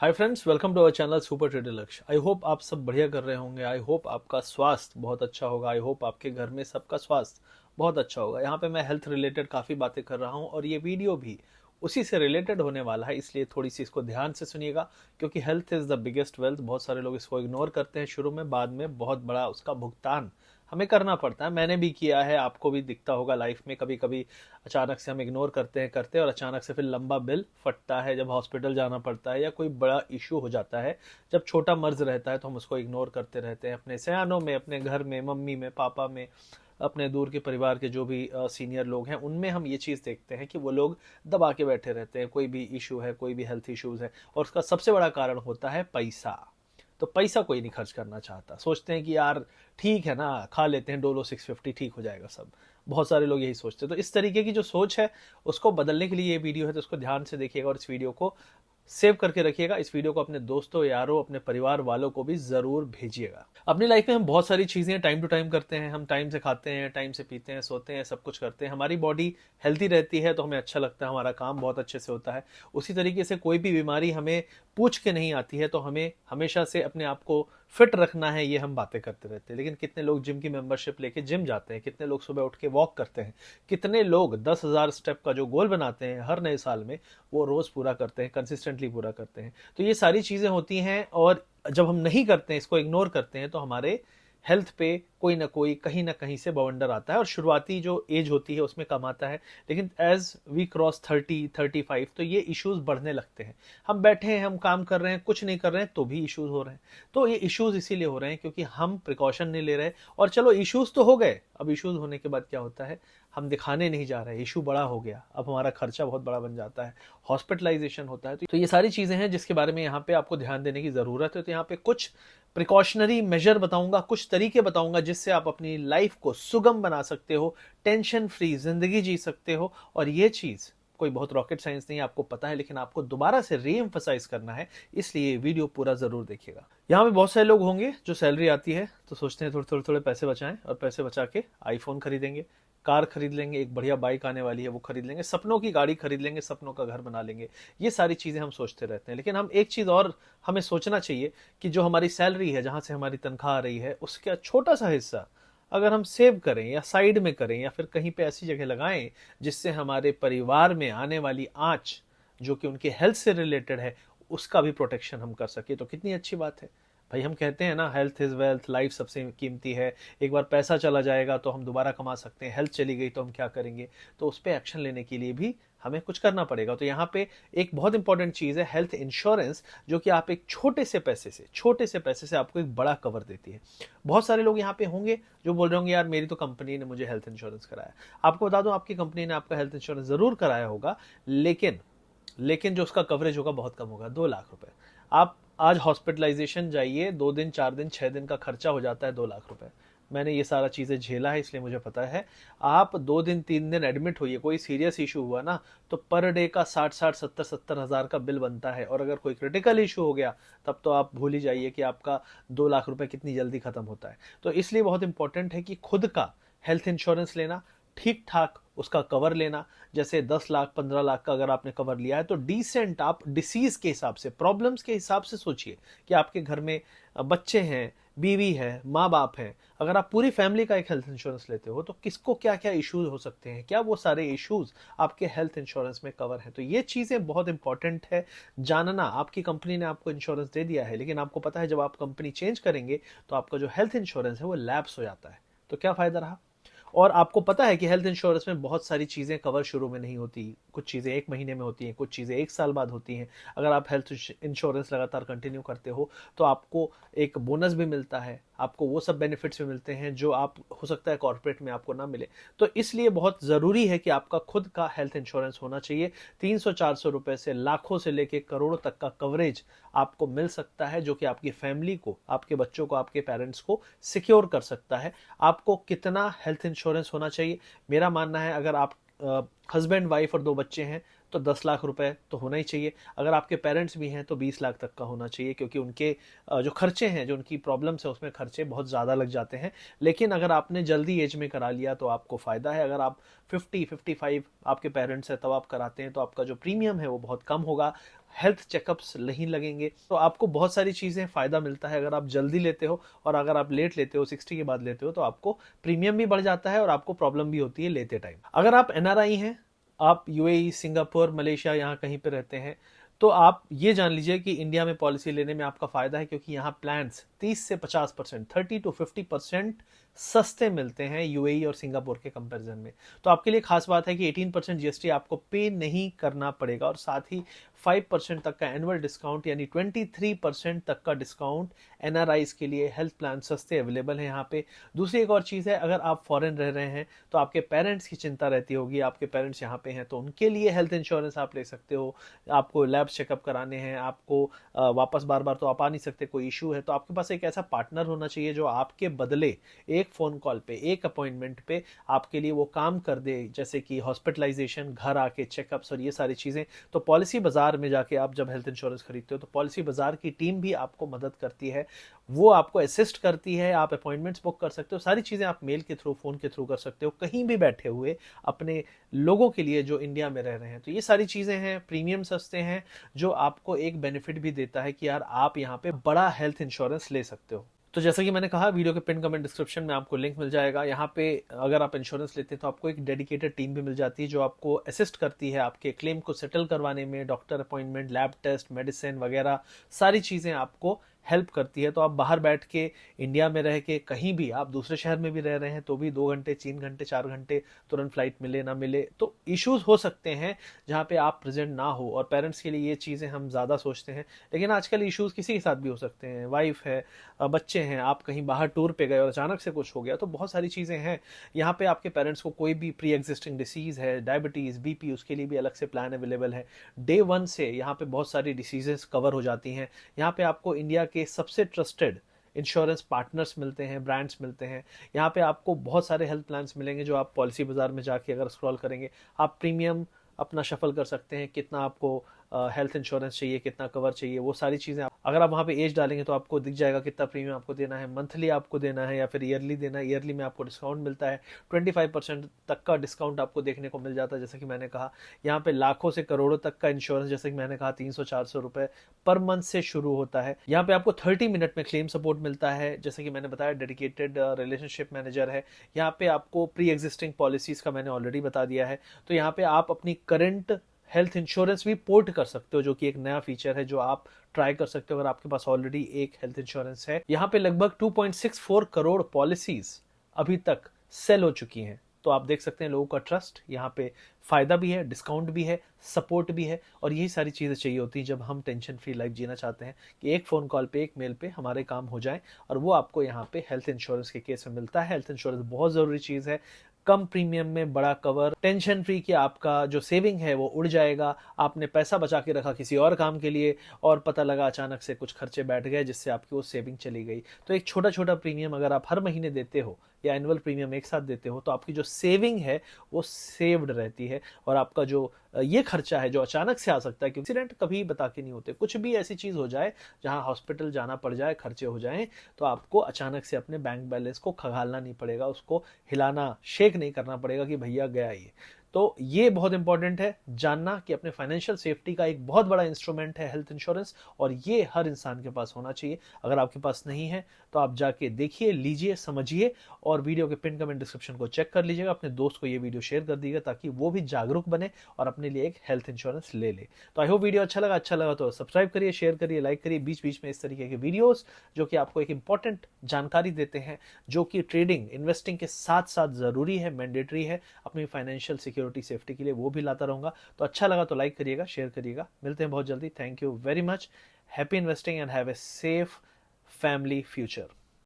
Hi friends, welcome to our channel super trader Lakshya. I hope आप सब बढ़िया कर रहे होंगे। आई होप आपका स्वास्थ्य बहुत अच्छा होगा। आई होप आपके घर में सबका स्वास्थ्य बहुत अच्छा होगा। यहाँ पे मैं हेल्थ रिलेटेड काफ़ी बातें कर रहा हूँ और ये वीडियो भी उसी से रिलेटेड होने वाला है, इसलिए थोड़ी सी इसको ध्यान से सुनिएगा, क्योंकि health is the biggest wealth. बहुत सारे लोग इसको इग्नोर करते हैं शुरू में, बाद में बहुत बड़ा उसका भुगतान हमें करना पड़ता है। मैंने भी किया है, आपको भी दिखता होगा लाइफ में। कभी कभी अचानक से हम इग्नोर करते हैं और अचानक से फिर लंबा बिल फटता है, जब हॉस्पिटल जाना पड़ता है या कोई बड़ा इशू हो जाता है। जब छोटा मर्ज रहता है तो हम उसको इग्नोर करते रहते हैं, अपने सयानों में, अपने घर में, मम्मी में, पापा में, अपने दूर के परिवार के जो भी सीनियर लोग हैं उनमें हम ये चीज़ देखते हैं कि वो लोग दबा के बैठे रहते हैं। कोई भी इशू है, कोई भी हेल्थ इश्यूज है, और उसका सबसे बड़ा कारण होता है पैसा। तो पैसा कोई नहीं खर्च करना चाहता, सोचते हैं कि यार ठीक है ना, खा लेते हैं डोलो 650, ठीक हो जाएगा सब। बहुत सारे लोग यही सोचते हैं। तो इस तरीके की जो सोच है उसको बदलने के लिए ये वीडियो है, तो उसको ध्यान से देखिएगा और इस वीडियो को सेव करके रखिएगा। इस वीडियो को अपने दोस्तों, यारों, अपने परिवार वालों को भी जरूर भेजिएगा। अपनी लाइफ में हम बहुत सारी चीजें टाइम टू टाइम करते हैं। हम टाइम से खाते हैं, टाइम से पीते हैं, सोते हैं, सब कुछ करते हैं। हमारी बॉडी हेल्थी रहती है तो हमें अच्छा लगता है, हमारा काम बहुत अच्छे से होता है। उसी तरीके से कोई भी बीमारी हमें पूछ के नहीं आती है, तो हमें हमेशा से अपने आप को फिट रखना है, ये हम बातें करते रहते हैं। लेकिन कितने लोग जिम की मेंबरशिप लेके जिम जाते हैं, कितने लोग सुबह उठ के वॉक करते हैं, कितने लोग 10,000 स्टेप का जो गोल बनाते हैं हर नए साल में, वो रोज पूरा करते हैं, कंसिस्टेंटली पूरा करते हैं। तो ये सारी चीजें होती हैं, और जब हम नहीं करते हैं, इसको इग्नोर करते हैं, तो हमारे हेल्थ पे कोई ना कोई कहीं ना कहीं से बवंडर आता है। और शुरुआती जो एज होती है उसमें कम आता है, लेकिन एज वी क्रॉस 30-35 तो ये इश्यूज बढ़ने लगते हैं। हम बैठे हैं, हम काम कर रहे हैं, कुछ नहीं कर रहे हैं, तो भी इश्यूज हो रहे हैं। तो ये इश्यूज इसीलिए हो रहे हैं क्योंकि हम प्रिकॉशन नहीं ले रहे। और चलो इश्यूज तो हो गए, अब इश्यूज होने के बाद क्या होता है, हम दिखाने नहीं जा रहे, इशू बड़ा हो गया, अब हमारा खर्चा बहुत बड़ा बन जाता है, हॉस्पिटलाइजेशन होता है। तो ये सारी चीजें हैं जिसके बारे में यहाँ पे आपको ध्यान देने की जरूरत है। तो यहाँ पे कुछ प्रिकॉशनरी मेजर बताऊंगा, कुछ तरीके बताऊंगा जिससे आप अपनी लाइफ को सुगम बना सकते हो, टेंशन फ्री जिंदगी जी सकते हो। और ये चीज कोई बहुत रॉकेट साइंस नहीं है, आपको पता है, लेकिन आपको दोबारा से री एम्फसाइज करना है, इसलिए वीडियो पूरा जरूर देखिएगा। यहाँ पे बहुत सारे लोग होंगे जो सैलरी आती है तो सोचते हैं थोड़े थोड़े थोड़े पैसे बचाएं, और पैसे बचा के आईफोन खरीदेंगे, कार खरीद लेंगे, एक बढ़िया बाइक आने वाली है वो खरीद लेंगे, सपनों की गाड़ी खरीद लेंगे, सपनों का घर बना लेंगे। ये सारी चीजें हम सोचते रहते हैं। लेकिन हम एक चीज और हमें सोचना चाहिए कि जो हमारी सैलरी है, जहां से हमारी तनख्वाह आ रही है, उसका छोटा सा हिस्सा अगर हम सेव करें या साइड में करें या फिर कहीं पे ऐसी जगह लगाएं जिससे हमारे परिवार में आने वाली आंच, जो कि उनके हेल्थ से रिलेटेड है, उसका भी प्रोटेक्शन हम कर सके, तो कितनी अच्छी बात है। भाई हम कहते हैं ना, हेल्थ इज वेल्थ, लाइफ सबसे कीमती है। एक बार पैसा चला जाएगा तो हम दोबारा कमा सकते हैं, हेल्थ चली गई तो हम क्या करेंगे। तो उस पर एक्शन लेने के लिए भी हमें कुछ करना पड़ेगा। तो यहाँ पे एक बहुत इंपॉर्टेंट चीज है हेल्थ इंश्योरेंस, जो कि आप एक छोटे से पैसे से आपको एक बड़ा कवर देती है। बहुत सारे लोग यहाँ पे होंगे जो बोल रहे होंगे, यार मेरी तो कंपनी ने मुझे हेल्थ इंश्योरेंस कराया। आपको बता दूं, आपकी कंपनी ने आपका हेल्थ इंश्योरेंस जरूर कराया होगा, लेकिन जो उसका कवरेज होगा बहुत कम होगा। 2 लाख रुपए। आप आज हॉस्पिटलाइजेशन जाइए, 2 दिन, 4 दिन, 6 दिन का खर्चा हो जाता है 2 लाख रुपए। मैंने ये सारा चीजें झेला है, इसलिए मुझे पता है। आप 2 दिन 3 दिन एडमिट होइए, कोई सीरियस इशू हुआ ना, तो पर डे का 60-60, 70-70 हजार का बिल बनता है। और अगर कोई क्रिटिकल इशू हो गया, तब तो आप भूल ही जाइए कि आपका 2 लाख रुपए कितनी जल्दी खत्म होता है। तो इसलिए बहुत इंपॉर्टेंट है कि खुद का हेल्थ इंश्योरेंस लेना, ठीक ठाक उसका कवर लेना। जैसे 10 लाख 15 लाख का अगर आपने कवर लिया है, तो डिसेंट आप डिसीज के हिसाब से, प्रॉब्लम्स के हिसाब से सोचिए कि आपके घर में बच्चे हैं, बीवी है, माँ बाप हैं। अगर आप पूरी फैमिली का एक हेल्थ इंश्योरेंस लेते हो तो किसको क्या क्या इश्यूज हो सकते हैं, क्या वो सारे इश्यूज आपके हेल्थ इंश्योरेंस में कवर है। तो ये चीजें बहुत इंपॉर्टेंट है जानना। आपकी कंपनी ने आपको इंश्योरेंस दे दिया है, लेकिन आपको पता है जब आप कंपनी चेंज करेंगे तो आपका जो हेल्थ इंश्योरेंस है वो लैप्स हो जाता है, तो क्या फायदा रहा। और आपको पता है कि हेल्थ इंश्योरेंस में बहुत सारी चीजें कवर शुरू में नहीं होती, कुछ चीजें 1 महीने में होती हैं, कुछ चीजें 1 साल बाद होती हैं। अगर आप हेल्थ इंश्योरेंस लगातार कंटिन्यू करते हो तो आपको एक बोनस भी मिलता है, आपको वो सब बेनिफिट्स भी मिलते हैं जो आप, हो सकता है कॉर्पोरेट में आपको ना मिले। तो इसलिए बहुत जरूरी है कि आपका खुद का हेल्थ इंश्योरेंस होना चाहिए। 300-400 रुपए से लाखों से लेके करोड़ों तक का कवरेज आपको मिल सकता है, जो कि आपकी फैमिली को, आपके बच्चों को, आपके पेरेंट्स को सिक्योर कर सकता है। आपको कितना हेल्थ इंश्योरेंस होना चाहिए, मेरा मानना है, अगर आप हस्बैंड वाइफ और 2 बच्चे हैं तो 10 लाख रुपए तो होना ही चाहिए। अगर आपके पेरेंट्स भी हैं तो 20 लाख तक का होना चाहिए, क्योंकि उनके जो खर्चे हैं, जो उनकी प्रॉब्लम्स है, उसमें खर्चे बहुत ज़्यादा लग जाते हैं। लेकिन अगर आपने जल्दी एज में करा लिया तो आपको फ़ायदा है। अगर आप 50-55 आपके पेरेंट्स हैं तब आप कराते हैं तो आपका जो प्रीमियम है वो बहुत कम होगा। हेल्थ चेकअप्स नहीं लगेंगे। तो आपको बहुत सारी चीज़ें फ़ायदा मिलता है अगर आप जल्दी लेते हो, और अगर आप लेट लेते हो 60 के बाद लेते हो तो आपको प्रीमियम भी बढ़ जाता है और आपको प्रॉब्लम भी होती है लेते टाइम। अगर आप एनआरआई हैं, आप यूएई, सिंगापुर, मलेशिया यहाँ कहीं पे रहते हैं, तो आप ये जान लीजिए कि इंडिया में पॉलिसी लेने में आपका फायदा है, क्योंकि यहाँ प्लान्स 30 से 50%, 30 to 50% सस्ते मिलते हैं यूएई और सिंगापुर के कंपैरिजन में। तो आपके लिए खास बात है कि 18% जीएसटी आपको पे नहीं करना पड़ेगा, और साथ ही 5% तक का एनुअल डिस्काउंट, यानी 23% तक का डिस्काउंट एनआरआईज के लिए हेल्थ प्लान सस्ते अवेलेबल है यहाँ पे। दूसरी एक और चीज़ है, अगर आप फॉरेन रह रहे हैं तो आपके पेरेंट्स की चिंता रहती होगी, आपके पेरेंट्स यहाँ पे हैं तो उनके लिए हेल्थ इंश्योरेंस आप ले सकते हो। आपको लैब चेकअप कराने हैं, आपको वापस बार बार तो आप आ नहीं सकते, कोई इशू है, तो आपके पास एक ऐसा पार्टनर होना चाहिए जो आपके बदले एक फ़ोन कॉल पे, एक अपॉइंटमेंट पे आपके लिए वो काम कर दे, जैसे कि हॉस्पिटलाइजेशन, घर आके चेकअप्स और ये सारी चीज़ें। तो पॉलिसी बाजार में जाके आप जब हेल्थ इंश्योरेंस खरीदते हो तो पॉलिसी बाजार की टीम भी आपको मदद करती है, वो आपको असिस्ट करती है, आप अपॉइंटमेंट्स बुक कर सकते हो, सारी चीज़ें आप मेल के थ्रू, फ़ोन के थ्रू कर सकते हो, कहीं भी बैठे हुए अपने लोगों के लिए जो इंडिया में रह रहे हैं। तो ये सारी चीज़ें हैं, प्रीमियम सस्ते हैं, जो आपको एक बेनिफिट भी देता है कि यार आप यहाँ पे बड़ा हेल्थ इंश्योरेंस ले सकते हो। तो जैसा कि मैंने कहा, वीडियो के पिन कमेंट डिस्क्रिप्शन में आपको लिंक मिल जाएगा। यहाँ पे अगर आप इंश्योरेंस लेते हैं तो आपको एक डेडिकेटेड टीम भी मिल जाती है जो आपको असिस्ट करती है आपके क्लेम को सेटल करवाने में, doctor appointment, lab test, medicine वगैरह सारी चीज़ें आपको हेल्प करती है। तो आप बाहर बैठ के, इंडिया में रह के, कहीं भी आप दूसरे शहर में भी रह रहे हैं तो भी 2 घंटे, 3 घंटे, 4 घंटे तुरंत फ्लाइट मिले ना मिले तो इश्यूज हो सकते हैं जहाँ पे आप प्रेजेंट ना हो। और पेरेंट्स के लिए ये चीज़ें हम ज़्यादा सोचते हैं, लेकिन आजकल इश्यूज किसी के साथ भी हो सकते हैं, वाइफ है, बच्चे हैं, आप कहीं बाहर टूर पे गए और अचानक से कुछ हो गया, तो बहुत सारी चीज़ें हैं। यहाँ पे आपके पेरेंट्स को कोई भी प्री एग्जिस्टिंग डिसीज़ है, डायबिटीज़, बीपी, उसके लिए भी अलग से प्लान अवेलेबल है। डे 1 से यहाँ पे बहुत सारी डिसीजेस कवर हो जाती हैं। यहाँ पे आपको इंडिया के सबसे ट्रस्टेड इंश्योरेंस पार्टनर्स मिलते हैं, ब्रांड्स मिलते हैं। यहाँ पे आपको बहुत सारे हेल्थ प्लान्स मिलेंगे जो आप पॉलिसी बाजार में जाके अगर स्क्रॉल करेंगे, आप प्रीमियम अपना शफल कर सकते हैं, कितना आपको हेल्थ इंश्योरेंस चाहिए, कितना कवर चाहिए, वो सारी चीज़ें अगर आप वहाँ पे एज डालेंगे तो आपको दिख जाएगा कितना प्रीमियम आपको देना है, मंथली आपको देना है या फिर ईयरली देना है। ईयरली में आपको डिस्काउंट मिलता है, 25% तक का डिस्काउंट आपको देखने को मिल जाता है। जैसे कि मैंने कहा, यहाँ पे लाखों से करोड़ों तक का इंश्योरेंस, जैसे कि मैंने कहा, 300-400 रुपए पर मंथ से शुरू होता है। यहाँ पे आपको 30 मिनट में क्लेम सपोर्ट मिलता है, जैसे कि मैंने बताया, डेडिकेटेड रिलेशनशिप मैनेजर है। यहाँ पे आपको प्री एग्जिस्टिंग पॉलिसीज का मैंने ऑलरेडी बता दिया है, तो यहाँ पे आप अपनी करंट हेल्थ इंश्योरेंस भी पोर्ट कर सकते हो, जो कि एक नया फीचर है जो आप ट्राई कर सकते हो अगर आपके पास ऑलरेडी एक हेल्थ इंश्योरेंस है। यहाँ पे लगभग 2.64 करोड़ पॉलिसीज अभी तक सेल हो चुकी हैं। तो आप देख सकते हैं लोगों का ट्रस्ट, यहाँ पे फायदा भी है, डिस्काउंट भी है, सपोर्ट भी है, और यही सारी चीज़ें चाहिए होती हैं जब हम टेंशन फ्री लाइफ जीना चाहते हैं कि एक फ़ोन कॉल पे, एक मेल पे हमारे काम हो जाए। और वो आपको यहाँ पे हेल्थ इंश्योरेंस के केस में मिलता है। हेल्थ इंश्योरेंस बहुत ज़रूरी चीज़ है, कम प्रीमियम में बड़ा कवर, टेंशन फ्री कि आपका जो सेविंग है वो उड़ जाएगा, आपने पैसा बचा के रखा किसी और काम के लिए और पता लगा अचानक से कुछ खर्चे बैठ गए जिससे आपकी वो सेविंग चली गई। तो एक छोटा छोटा प्रीमियम अगर आप हर महीने देते हो या एनुअल प्रीमियम एक साथ देते हो तो आपकी जो सेविंग है वो सेव्ड रहती है, और आपका जो ये खर्चा है जो अचानक से आ सकता है, क्योंकि एक्सीडेंट कभी बता के नहीं होते, कुछ भी ऐसी चीज़ हो जाए जहां हॉस्पिटल जाना पड़ जाए, खर्चे हो जाएं, तो आपको अचानक से अपने बैंक बैलेंस को खंगालना नहीं पड़ेगा, उसको हिलाना, शेक नहीं करना पड़ेगा कि भैया गया ये। तो ये बहुत इंपॉर्टेंट है जानना कि अपने फाइनेंशियल सेफ्टी का एक बहुत बड़ा इंस्ट्रूमेंट है हेल्थ इंश्योरेंस, और ये हर इंसान के पास होना चाहिए। अगर आपके पास नहीं है तो आप जाके देखिए, लीजिए, समझिए, और वीडियो के पिन कमेंट डिस्क्रिप्शन को चेक कर लीजिएगा। अपने दोस्त को ये वीडियो शेयर कर दीजिएगा ताकि वो भी जागरूक बने और अपने लिए एक हेल्थ इंश्योरेंस ले ले। तो आई होप वीडियो अच्छा लगा तो सब्सक्राइब करिए, शेयर करिए, लाइक करिए। बीच बीच में इस तरीके के वीडियोस जो कि आपको एक इंपॉर्टेंट जानकारी देते हैं, जो कि ट्रेडिंग, इन्वेस्टिंग के साथ साथ जरूरी है, मैंडेटरी है अपनी फाइनेंशियल सिक्योरिटी, सेफ्टी के लिए, वो भी लाता रहूंगा। तो अच्छा लगा तो लाइक करिएगा, शेयर करिएगा। मिलते हैं बहुत जल्दी। Thank you very much. Happy investing and have a safe family future.